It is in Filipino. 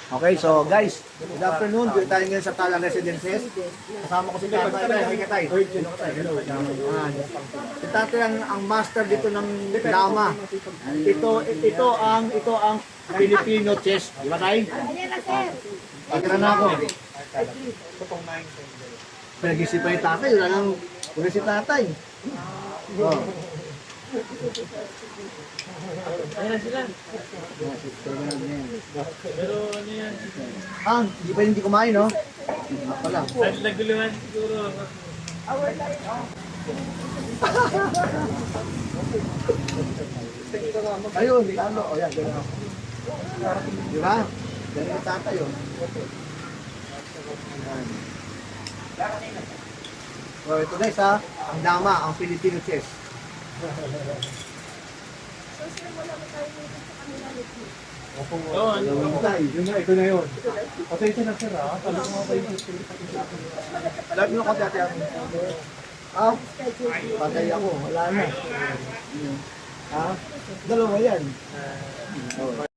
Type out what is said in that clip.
Okay, so guys, good afternoon. Dito tayo ngayon sa Talang Residences. Kasama ko si Tatay. Hi, Tatay. Hello. Yan. Si Tatay ang master dito ng drama. Ito ang Filipino chess. Di ba, Tay? Pagkira na ako. Pinag-isipan yung Tatay. Wala nang huli si Tatay. Oh. Ayan na sila. Pero ano yan? Hindi pa hindi kumain, no? Pala. Naguluhan siguro. Ayun, lalo. O yan, gano'n. Di ba? Gano'n yung Tatay, oh. Ayan. So, ito guys, ha? Ang dama, ang Filipino chess. Oo, ano? Yun na, ito na yun. Pasensya na sir, ha? Alam mo ba yung alam nyo ko dati ako. Patay ako, wala na. Ha? Dalawa yan.